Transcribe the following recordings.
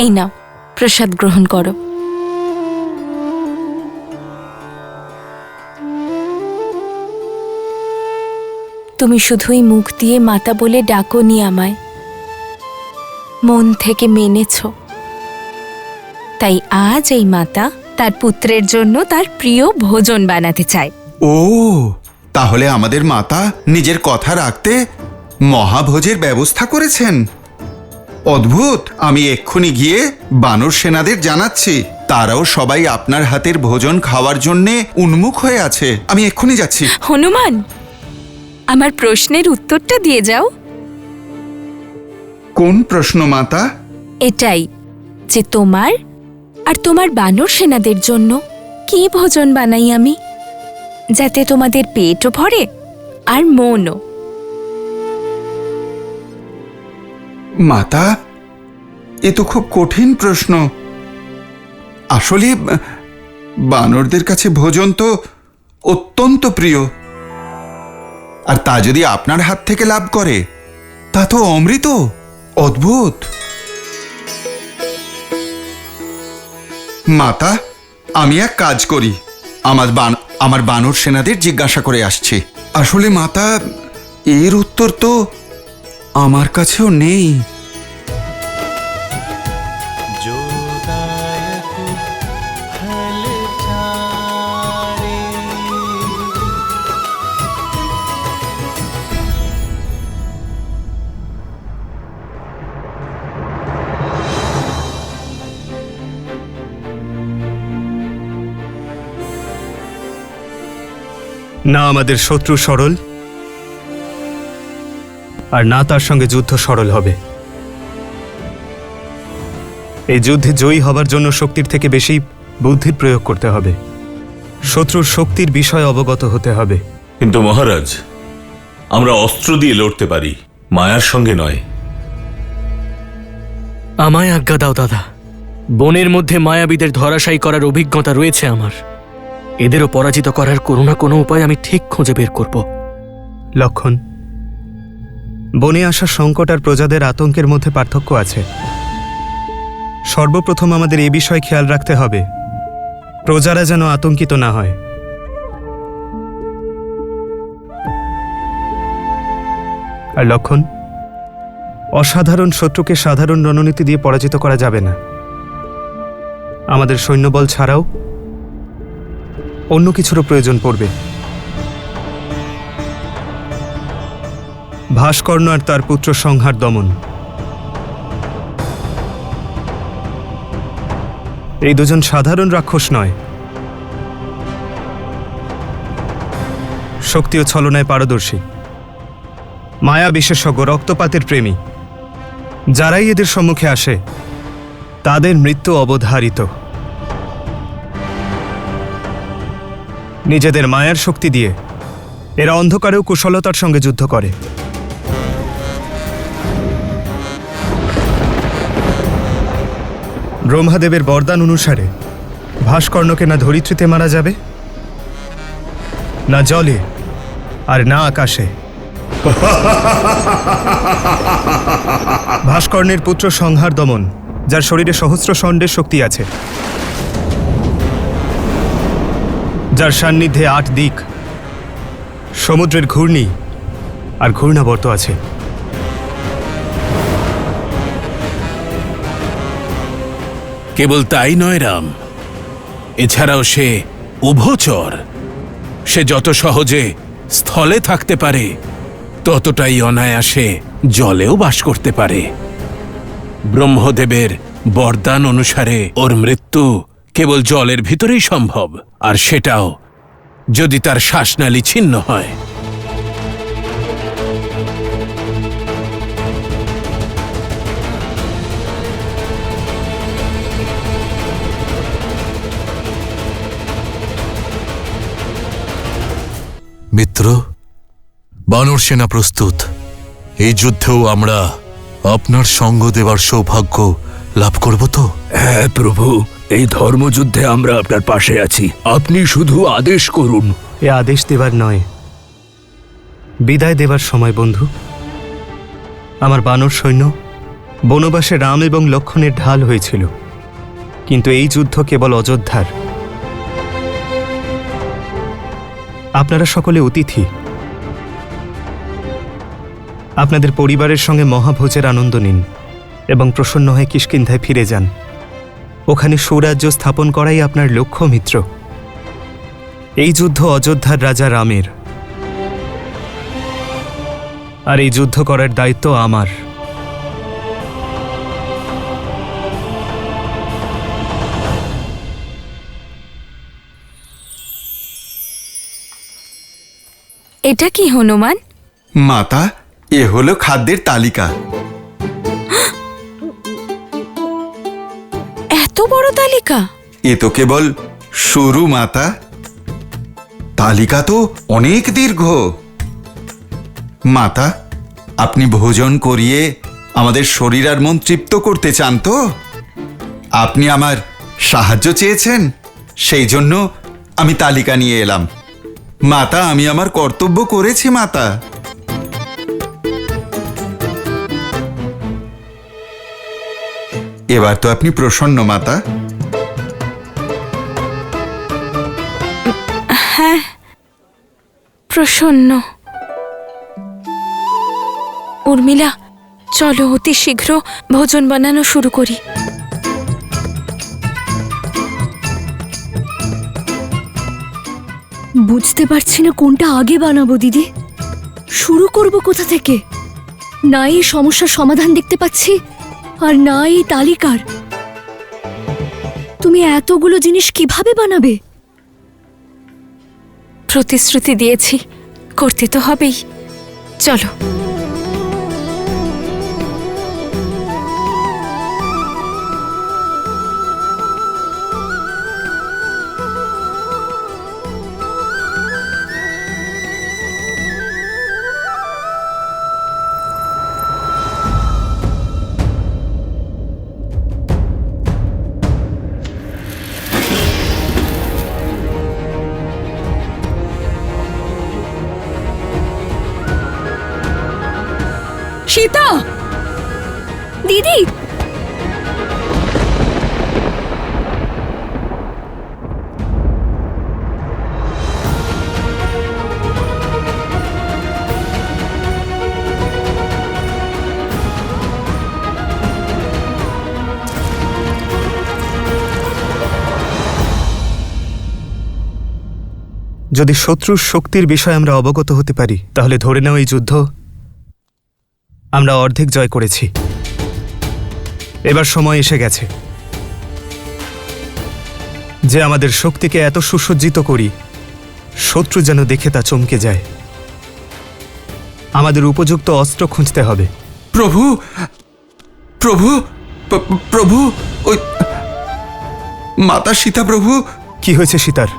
এই নাও, প্রসাদ গ্রহণ করো। তুমি শুধুই মুখ দিয়ে মাতা বলে ডাকোনি আমায়, মন থেকে মেনেছ। তাই আজ এই মাতা তার পুত্রের জন্য তার প্রিয় ভোজন বানাতে চায়। ও, তাহলে আমাদের মাতা নিজের কথা রাখতে মহাভোজের ব্যবস্থা করেছেন। অদ্ভুত! আমি এক্ষুনি গিয়ে বানর সেনাদের জানাচ্ছি, তারাও সবাই আপনার হাতের ভোজন খাওয়ার জন্যে উন্মুখ হয়ে আছে। আমি এক্ষুনি যাচ্ছি। হনুমান, আমার প্রশ্নের উত্তরটা দিয়ে যাও। কোন প্রশ্ন মাতা? এটাই যে তোমার আর তোমার বানর সেনাদের জন্য কি ভোজন বানাই আমি, যাতে তোমাদের পেটও ভরে আর মনও। মাতা, এ তো খুব কঠিন প্রশ্ন। আসলে বানরদের কাছে ভোজন তো অত্যন্ত প্রিয়, আর তা যদি আপনার হাত থেকে লাভ করে তা তো অমৃত। অদ্ভুত! মাতা, আমি এক কাজ করি, আমার বানর সেনাদের জিজ্ঞাসা করে আসছি। আসলে মাতা, এর উত্তর তো আমার কাছেও নেই। না আমাদের শত্রু সরল, আর না তার সঙ্গে যুদ্ধ সরল হবে। এই যুদ্ধে জয়ী হবার জন্য শক্তির থেকে বেশি বুদ্ধির প্রয়োগ করতে হবে। শত্রুর শক্তির বিষয়ে অবগত হতে হবে। কিন্তু মহারাজ, আমরা অস্ত্র দিয়ে লড়তে পারি, মায়ার সঙ্গে নয়। আমায় আজ্ঞা দাও দাদা, বনের মধ্যে মায়াবীদের ধরাশায়ী করার অভিজ্ঞতা রয়েছে আমার। এদেরও পরাজিত করার কোনো না কোনো উপায় আমি ঠিক খুঁজে বের করব। লক্ষণ, বনে আসা সংকট আর প্রজাদের আতঙ্কের মধ্যে পার্থক্য আছে। সর্বপ্রথম আমাদের এ বিষয়ে খেয়াল রাখতে হবে, প্রজারা যেন আতঙ্কিত না হয়। আর লক্ষণ, অসাধারণ শত্রুকে সাধারণ রণনীতি দিয়ে পরাজিত করা যাবে না। আমাদের সৈন্যবল ছাড়াও অন্য কিছুরও প্রয়োজন পড়বে। ভাস্কর্ণ আর তার পুত্র সংহার দমন, এই দুজন সাধারণ রাক্ষস নয়, শক্তি ও ছলনায় পারদর্শী, মায়া বিশেষজ্ঞ, রক্তপাতের প্রেমী। যারাই এদের সম্মুখে আসে তাদের মৃত্যু অবধারিত। নিজেদের মায়ার শক্তি দিয়ে এরা অন্ধকারেও কুশলতার সঙ্গে যুদ্ধ করে। ব্রহ্মাদেবের বরদান অনুসারে ভাস্কর্ণকে না ধরিত্রীতে মারা যাবে, না জলে, আর না আকাশে। ভাস্কর্ণের পুত্র সংহার দমন, যার শরীরে সহস্র ষণ্ডের শক্তি আছে, যার সান্নিধ্যে 8 দিক, সমুদ্রের ঘূর্ণি আর ঘূর্ণাবর্ত আছে। কেবল তাই নয় রাম, এছাড়াও সে উভচর। সে যত সহজে স্থলে থাকতে পারে, ততটাই অনায়াসে জলেও বাস করতে পারে। ব্রহ্মদেবের বরদান অনুসারে ওর মৃত্যু কেবল জলের ভিতরেই সম্ভব, আর সেটাও যদি তার শ্বাসনালী ছিন্ন হয়। মিত্র, বানর সেনা প্রস্তুত। এই যুদ্ধেও আমরা আপনার সঙ্গ দেবার সৌভাগ্য লাভ করব তো? হ্যাঁ প্রভু, এই ধর্মযুদ্ধে আমরা আপনার পাশে আছি। আপনি শুধু আদেশ করুন। এ আদেশ দেবার নয়, বিদায় দেবার সময় বন্ধু। আমার বানর সৈন্য বনবাসে রাম এবং লক্ষ্মণের ঢাল হয়েছিল, কিন্তু এই যুদ্ধ কেবল অযোধ্যার। আপনারা সকলে অতিথি। আপনাদের পরিবারের সঙ্গে মহাভোজের আনন্দ নিন এবং প্রসন্ন হয়ে কিষ্কিন্ধায় ফিরে যান। ওখানে সুরাজ্য স্থাপন করাই আপনার লক্ষ্য, মিত্র। এই যুদ্ধ অযোধ্যার রাজা রামের, আর এই যুদ্ধ করার দায়িত্ব আমার। এটা কি হনুমান? মাতা, এ হলো খাদ্যের তালিকা। এত বড় তালিকা? এ তো কেবল শুরু মাতা, তালিকা তো অনেক দীর্ঘ। মাতা, আপনি ভোজন করিয়ে আমাদের শরীর আর মন তৃপ্ত করতে চান তো? আপনি আমার সাহায্য চেয়েছেন, সেই জন্য আমি তালিকা নিয়ে এলাম। মাতা, আমি আমার কর্তব্য করেছি মাতা। এবার তো আপনি প্রসন্ন মাতা? হ্যাঁ, প্রসন্ন। উর্মিলা, চলো অতি শীঘ্র ভোজন বানানো শুরু করি। বুঝতে পারছি না কোনটা আগে বানাবো দিদি। শুরু করব কোথা থেকে? না এই সমস্যার সমাধান দেখতে পাচ্ছি, আর না এই তালিকার। তুমি এতগুলো জিনিস কিভাবে বানাবে? প্রতিশ্রুতি দিয়েছি, করতে তো হবেই। চলো। সীতা, দিদি, যদি শত্রুর শক্তির বিষয়ে আমরা অবগত হতে পারি, তাহলে ধরে নাও এই যুদ্ধ আমরা অর্ধেক জয় করেছি। এবার সময় এসে গেছে যে আমাদের শক্তিকে এত সুসজ্জিত করি, শত্রু যেন দেখে তা চমকে যায়। আমাদের উপযুক্ত অস্ত্র খুঁজতে হবে। প্রভু, প্রভু, প্রভু, ওই মাতা সীতা প্রভু। কি হয়েছে সীতার?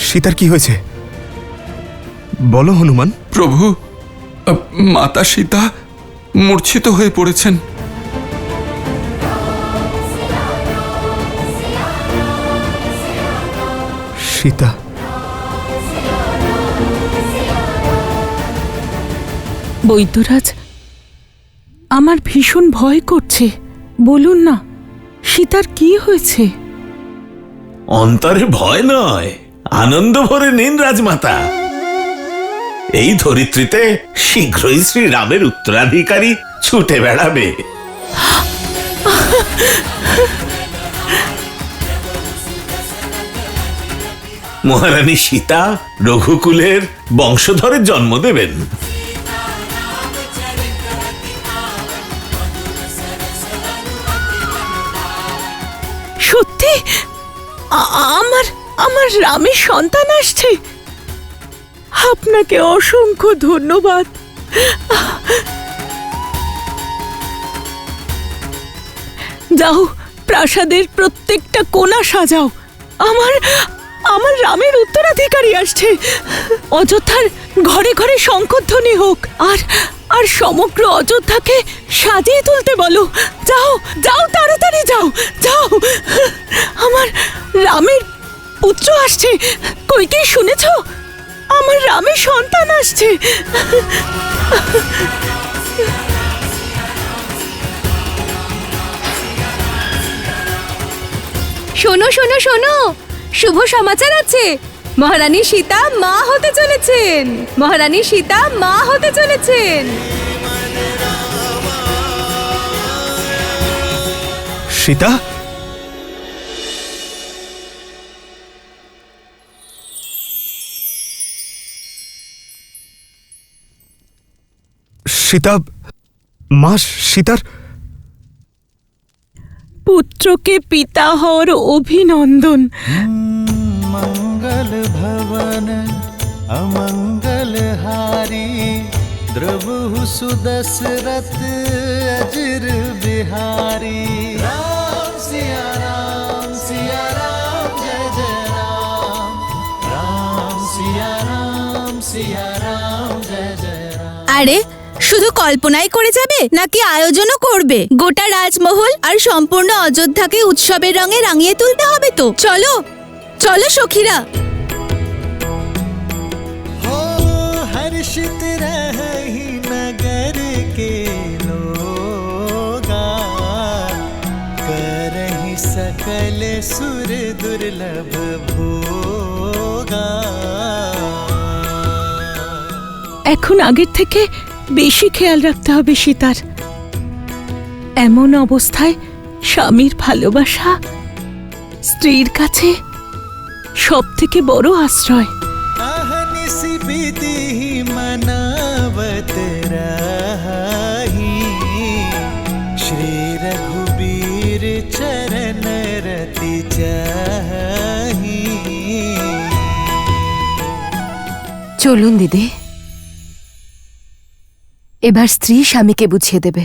সীতার কি হয়েছে বলো হনুমান। প্রভু, মাতা সীতা মূর্ছিত হয়ে পড়েছেন। সীতা? বৈদ্যরাজ, আমার ভীষণ ভয় করছে। বলুন না, সীতার কি হয়েছে? অন্তরে ভয় নয়, আনন্দ ভরে নিন রাজমাতা। এই ধরিত্রীতে শীঘ্রই শ্রীরামের উত্তরাধিকারী ছুটে বেড়াবে। মহারানী সীতা রঘুকুলের বংশধরের জন্ম দেবেন। সত্যি? আমার রামের সন্তান আসছে? আপনাকে অসংখ্য ধন্যবাদ। যাও, প্রাসাদের প্রত্যেকটা কোণা সাজাও। আমার রামের উত্তরাধিকারী আসছে। অযোধ্যার ঘরে ঘরে শঙ্খধ্বনি হোক, আর সমগ্র অযোধ্যাকে সাজিয়ে তুলতে বলো। যাও যাও, তাড়াতাড়ি যাও যাও। আমার রামের পুত্র আসছে। কই, কি শুনেছ? আমার রামের সন্তান আসছে। শোনো শোনো শোনো, শুভ সমাচার আছে। মহারানী সীতা মা হতে চলেছেন। মহারানী সীতা মা হতে চলেছেন। সীতা, সীতা, মা সীতার পুত্রকে পিতা হওয়ার অভিনন্দন। मंगल भवन अमंगल हारी द्रवहु सुदशरथ अजिर बिहारी। राम सिया राम जय जय राम। राम सिया राम जय जय राम। আরে শুধু কল্পনাই করে যাবে নাকি আয়োজনও করবে? গোটা রাজমহল আর সম্পূর্ণ অযোধ্যাকে উৎসবের রঙে রাঙিয়ে তুলতে হবে তো। চলো চলো সখীরা। हो हर्षित रही नगर के लोगा करहि सकल सुर दुर्लभ भोगा। এখন আগের থেকে বেশি খেয়াল রাখতে হবে সীতার। এমন অবস্থায় স্বামীর ভালোবাসা স্ত্রীর কাছে সব থেকে বড় আশ্রয়। अहनिसि विधि मनावत रही श्री रघुबीर चरण रति चाही। চলুন দিদি, এবার স্ত্রী স্বামীকে বুঝিয়ে দেবে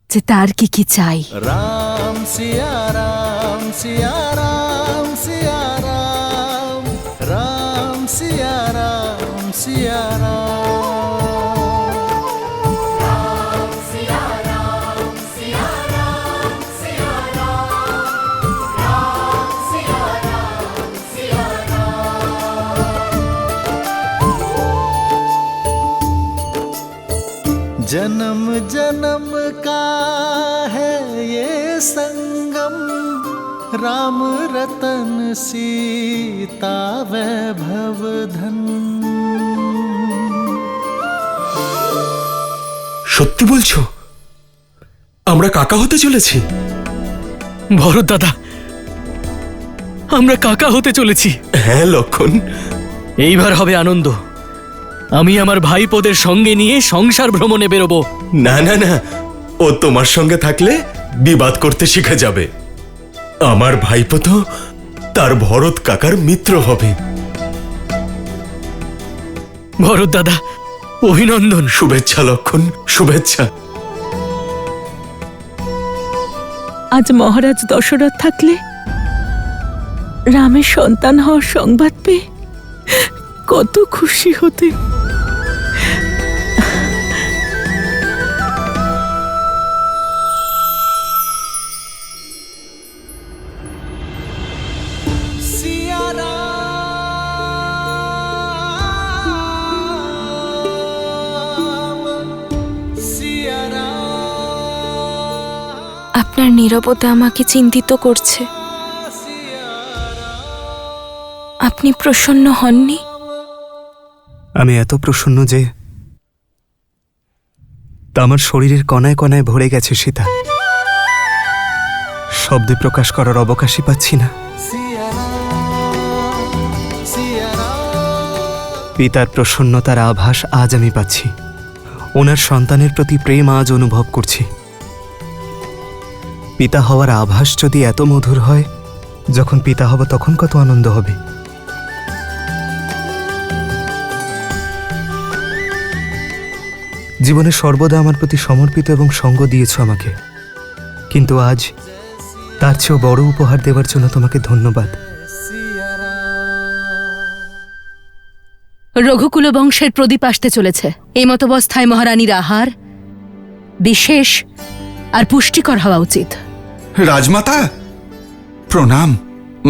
যে তার কি কি চাই। राम सिया राम सिया राम सिया राम। राम सिया राम सिया राम। जन्म जन्म का है ये संगम राम रतन सीता वैभव धन। সত্যি বলছো? আমরা কাকা হতে চলেছি? ভরত দাদা, আমরা কাকা হতে চলেছি। হ্যাঁ লক্ষণ, এইবার হবে আনন্দ। আমি আমার ভাইপোদের সঙ্গে নিয়ে সংসার ভ্রমণে বেরোবো। না না না, ও তোমার সঙ্গে থাকলে বিবাদ করতে শিখে যাবে। আমার ভাইপো তো তার ভরত কাকার মিত্র হবে। ভরত দাদা, অভিনন্দন। শুভেচ্ছা লক্ষণ, শুভেচ্ছা। আজ মহারাজ দশরথ থাকলে রামের সন্তান হওয়ার সংবাদ পেয়ে কত খুশি হতেন। सिया राम सिया राम। আপনার নীরবতা আমাকে চিন্তিত করছে। আপনি প্রসন্ন হননি? আমি এত প্রসন্ন যে তা আমার শরীরের কণায় কণায় ভরে গেছে সীতা। শব্দে প্রকাশ করার অবকাশই পাচ্ছি না। পিতার প্রসন্নতার আভাস আজ আমি পাচ্ছি। ওনার সন্তানের প্রতি প্রেম আজ অনুভব করছি। পিতা হওয়ার আভাস যদি এত মধুর হয়, যখন পিতা হব তখন কত আনন্দ হবে। জীবনে সর্বদা আমার প্রতি সমর্পিত এবং সঙ্গ দিয়েছ আমাকে, কিন্তু আজ তার চেয়েও বড় উপহার দেওয়ার জন্য তোমাকে ধন্যবাদ। রঘুকুল বংশের প্রদীপ আসতে চলেছে। এই মতাবস্থায় মহারানীর আহার বিশেষ আর পুষ্টিকর হওয়া উচিত। রাজমাতা প্রণাম।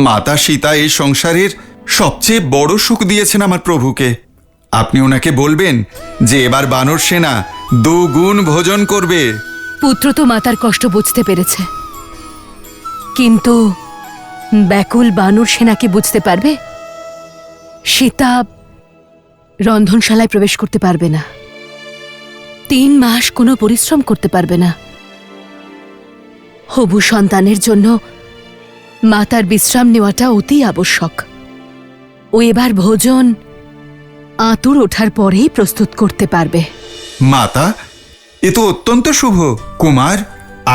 মাতা সীতা এই সংসারের সবচেয়ে বড় সুখ দিয়েছেন আমার প্রভুকে। আপনি ওনাকে বলবেন যে এবার বানর সেনা 2 গুণ ভোজন করবে। পুত্র তো মাতার কষ্ট বুঝতে পেরেছে, কিন্তু ব্যাকুল বানর সেনাকে বুঝতে পারবে? সীতা রন্ধনশালায় প্রবেশ করতে পারবে না, 3 মাস কোনো পরিশ্রম করতে পারবে না। হবু সন্তানের জন্য মাতার বিশ্রাম নেওয়াটা অতি আবশ্যক। ও এবার ভোজন আঁতুর ওঠার পরেই প্রস্তুত করতে পারবে। মাতা, এ তো অত্যন্ত শুভ। কুমার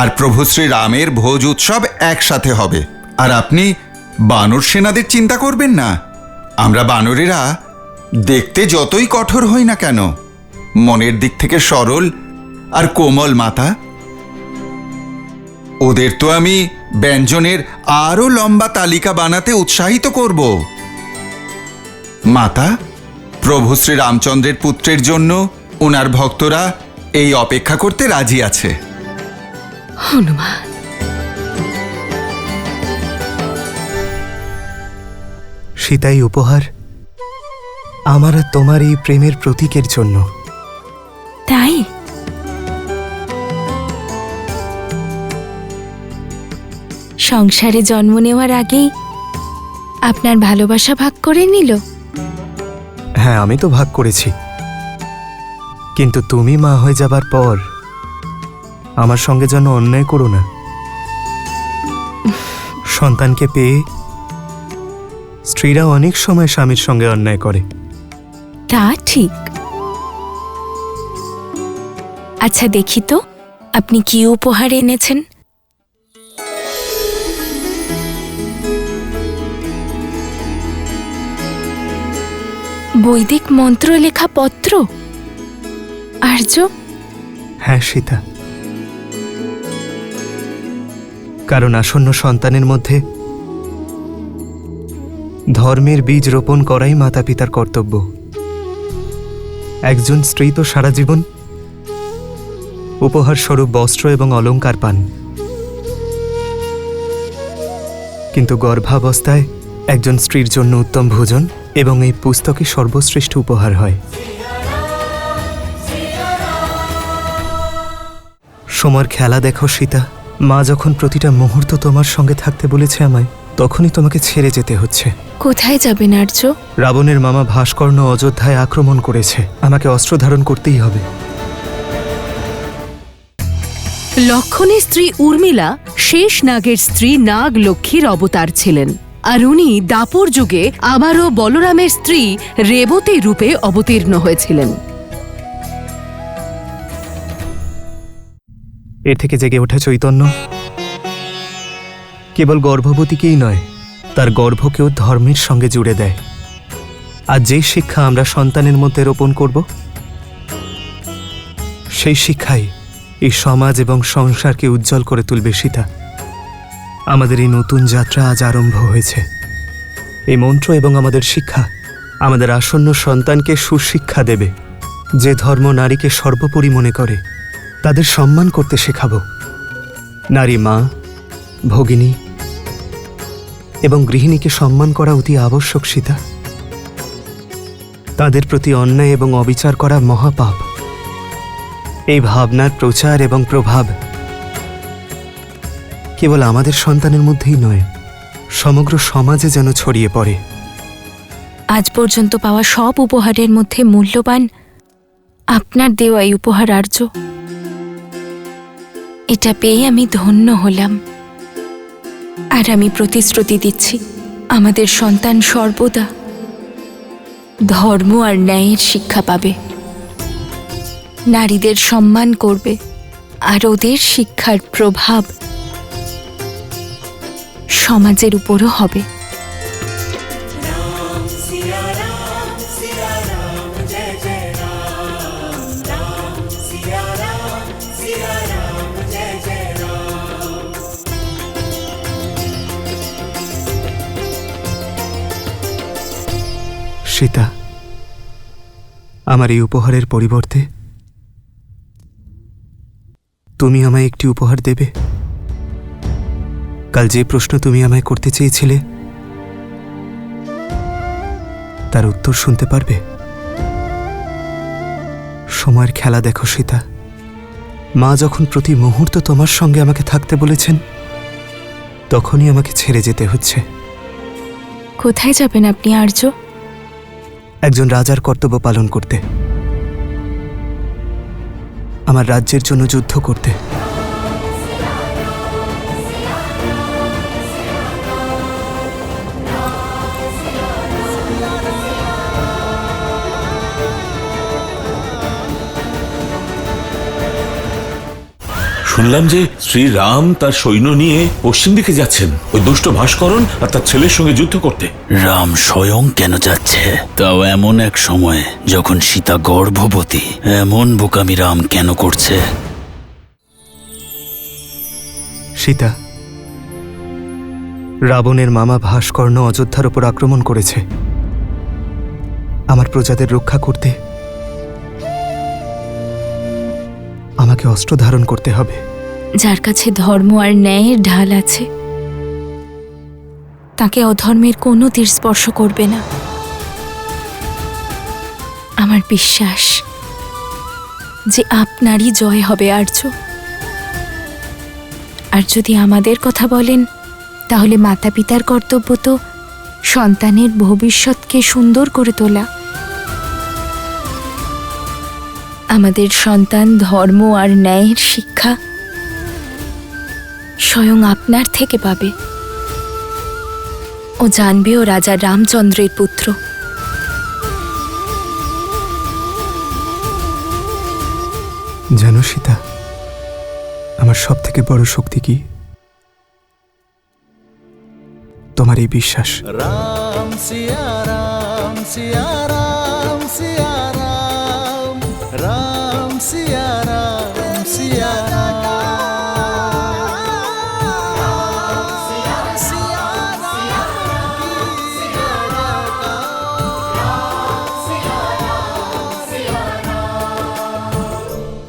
আর প্রভু শ্রী রামের ভোজ উৎসব একসাথে হবে, আর আপনি বানর সেনাদের চিন্তা করবেন না। আমরা বানরেরা দেখতে যতই কঠোর হই না কেন, মনের দিক থেকে সরল আর কোমল মাতা। ওদের তো আমি ব্যঞ্জনের আরো লম্বা তালিকা বানাতে উৎসাহিত করব। মাতা, প্রভু শ্রী রামচন্দ্রের পুত্রের জন্য ওনার ভক্তরা এই অপেক্ষা করতে রাজি আছে। হনুমান, সীতাই উপহার আমার আর তোমার এই প্রেমের প্রতীকের জন্য। তাই সংসারে জন্ম নেওয়ার আগেই আপনার ভালোবাসা ভাগ করে নিল? হ্যাঁ, আমি তো ভাগ করেছি, কিন্তু তুমি মা হয়ে যাবার পর আমার সঙ্গে যেন অন্যায় করো না। সন্তানকে পেয়ে স্ত্রীরা অনেক সময় স্বামীর সঙ্গে অন্যায় করে। তা ঠিক। আচ্ছা, দেখি তো আপনি কি উপহার এনেছেন। বৈদিক মন্ত্র লেখা পত্র। আর্য? হ্যাঁ সীতা, কারণ আসন্ন সন্তানের মধ্যে ধর্মের বীজ রোপণ করাই মাতা পিতার কর্তব্য। একজন স্ত্রী তো সারা জীবন উপহার স্বরূপ বস্ত্র এবং অলংকার পান, কিন্তু গর্ভাবস্থায় একজন স্ত্রীর জন্য উত্তম ভোজন এবং এই পুস্তকই সর্বশ্রেষ্ঠ উপহার হয়। সময়ের খেলা দেখো সীতা, মা যখন প্রতিটা মুহূর্ত তোমার সঙ্গে থাকতে বলেছে আমায়, তখনই তোমাকে ছেড়ে যেতে হচ্ছে। কোথায় যাবেন আর্য? রাবণের মামা ভাস্কর্ণ অযোধ্যায় আক্রমণ করেছে, আমাকে অস্ত্র ধারণ করতেই হবে। লক্ষণের স্ত্রী উর্মিলা শেষ নাগের স্ত্রী নাগ লক্ষ্মীর অবতার ছিলেন, আর উনি দাপর যুগে আবারও বলরামের স্ত্রী রেবতী রূপে অবতীর্ণ হয়েছিলেন। এর থেকে জেগে ওঠা চৈতন্য কেবল গর্ভবতীকেই নয়, তার গর্ভকেও ধর্মের সঙ্গে জুড়ে দেয়। আর যে শিক্ষা আমরা সন্তানের মধ্যে রোপণ করব, সেই শিক্ষাই এই সমাজ এবং সংসারকে উজ্জ্বল করে তুলবে সীতা। আমাদের এই নতুন যাত্রা আজ আরম্ভ হয়েছে। এই মন্ত্র এবং আমাদের শিক্ষা আমাদের আসন্ন সন্তানকে সুশিক্ষা দেবে। যে ধর্ম নারীকে সর্বোপরি মনে করে, তাদের সম্মান করতে শেখাবো। নারী মা, ভগিনী এবং গৃহিণীকে সম্মান করা অতি আবশ্যক সীতা। তাদের প্রতি অন্যায় এবং অবিচার করা মহাপাপ। এই ভাবনার প্রচার এবং প্রভাব কেবল আমাদের সন্তানের মধ্যেই নয়, সমগ্র সমাজে যেন ছড়িয়ে পড়ে। আজ পর্যন্ত পাওয়া সব উপহারের মধ্যে মূল্যবান আপনার দেওয়া এই উপহার আর্য। এটা পেয়ে আমি ধন্য হলাম। আর আমি প্রতিশ্রুতি দিচ্ছি, আমাদের সন্তান সর্বদা ধর্ম আর ন্যায়ের শিক্ষা পাবে, নারীদের সম্মান করবে, আর ওদের শিক্ষার প্রভাব সমাজের উপরও হবে। সীতা, আমার এই উপহারের পরিবর্তে তুমি আমায় একটি উপহার দেবে? কাল যে প্রশ্ন তুমি আমায় করতে চেয়েছিলে, তার উত্তর শুনতে পারবে? সময়ের খেলা দেখো সীতা। মা যখন প্রতি মুহূর্ত তোমার সঙ্গে আমাকে থাকতে বলেছেন, তখনই আমাকে ছেড়ে যেতে হচ্ছে। কোথায় যাবেন আপনি আর্য? একজন রাজার কর্তব্য পালন করতে, আমার রাজ্যের জন্য যুদ্ধ করতে। শুনলাম যে শ্রীরাম তার সৈন্য নিয়ে পশ্চিম দিকে যাচ্ছেন ওই দুষ্ট ভাস্করণ আর তার ছেলের সঙ্গে যুদ্ধ করতে। রাম স্বয়ং কেন যাচ্ছে? তাও এমন এক সময় যখন সীতা গর্ভবতী। এমন বোকামি রাম কেন করছে? সীতা, রাবণের মামা ভাস্কর্ণ অযোধ্যার উপর আক্রমণ করেছে। আমার প্রজাদের রক্ষা করতে আমাকে অস্ত্র ধারণ করতে হবে। যার কাছে ধর্ম আর ন্যায়ের ঢাল আছে, তাকে অধর্মের কোনো তীর স্পর্শ করবে না। আমার বিশ্বাস যে আপনারই জয় হবে আর্য। আর যদি আমাদের কথা বলেন, তাহলে মাতা পিতার কর্তব্য তো সন্তানের ভবিষ্যৎকে সুন্দর করে তোলা। আমাদের সন্তান ধর্ম আর ন্যায়ের শিক্ষা স্বয়ং আপনার থেকে পাবে। ও জানবে ও রাজা রামচন্দ্রের পুত্র। জানো সীতা, আমার সব থেকে বড় শক্তি কি? তোমার এই বিশ্বাস। राम सिया राम सिया राम सिया राम राम सिया राम